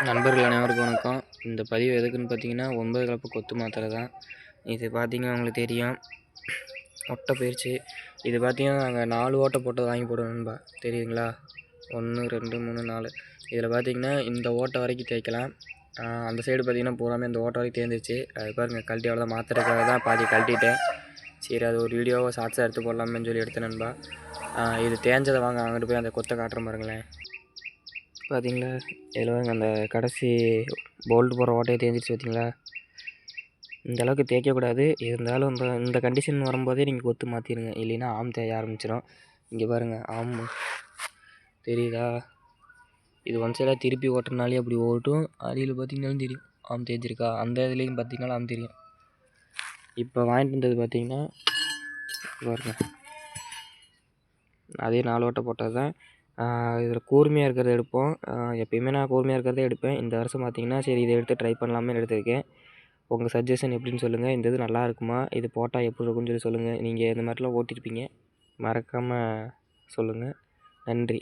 நண்பர்கள் அனைவருக்கும் வணக்கம். இந்த பதிவு எதுக்குன்னு பார்த்தீங்கன்னா 9 கலப்பு கொத்து மாத்திரை தான். இது பார்த்தீங்கன்னா உங்களுக்கு தெரியும், ஒட்டை போயிடுச்சு. இது பார்த்தீங்கன்னா நாங்கள் 4 ஓட்டை போட்டு வாங்கி போடுவோம் நண்பா, தெரியுங்களா? 1 2 3 4. இதில் பார்த்தீங்கன்னா இந்த ஓட்டை வரைக்கும் தேய்க்கலாம். அந்த சைடு பார்த்தீங்கன்னா பூராமே இந்த ஓட்டை வரைக்கும் தேர்ந்துருச்சு. அது பாருங்கள், கழட்டி அவ்வளோதான். மாத்திரைக்காக தான் பாதி கழட்டிட்டேன். சரி, அது ஒரு வீடியோவை ஷார்ட்ஸாக எடுத்து போடலாமேன்னு சொல்லி எடுத்தேன் நண்பா. இது தேஞ்சதை வாங்க அங்கிட்டு போய் அந்த கொத்தை காட்டுறேன் பாருங்களேன். பார்த்தீங்களா, இதில் வாங்க அந்த கடைசி போல்ட் போகிற ஓட்டையை தேஞ்சிருச்சு பார்த்தீங்களா? இந்த அளவுக்கு தேய்க்கக்கூடாது. இருந்தாலும் இந்த கண்டிஷன் வரும்போதே நீங்கள் கொத்து மாற்றிடுங்க, இல்லைன்னா ஆம் தேய ஆரம்பிச்சிடும். இங்கே பாருங்கள், ஆம் தெரியுதா? இது ஒன் சைடாக திருப்பி ஓட்டுறனாலே அப்படி ஓட்டும். அடியில் பார்த்தீங்கன்னாலும் தெரியும் ஆம் தேய்ஞ்சிருக்கா. அந்த இதுலேயும் பார்த்தீங்கன்னா ஆம் தெரியும். இப்போ வாங்கிட்டு வந்தது பார்த்தீங்கன்னா பாருங்கள், அதே 4 ஓட்டை போட்டது தான். இதில் கூர்மையாக இருக்கிறத எடுப்போம். எப்பயுமே நான் கூர்மையாக இருக்கிறதே எடுப்பேன். இந்த வருஷம் பார்த்தீங்கன்னா சரி இதை எடுத்து ட்ரை பண்ணலாமே எடுத்திருக்கேன். உங்கள் சஜஷன் எப்படின்னு சொல்லுங்கள். இந்த இது நல்லா இருக்குமா, இது போட்டால் எப்படி இருக்குன்னு சொல்லி சொல்லுங்கள். நீங்கள் இந்த மாதிரிலாம் ஓட்டியிருப்பீங்க, மறக்காமல் சொல்லுங்கள். நன்றி.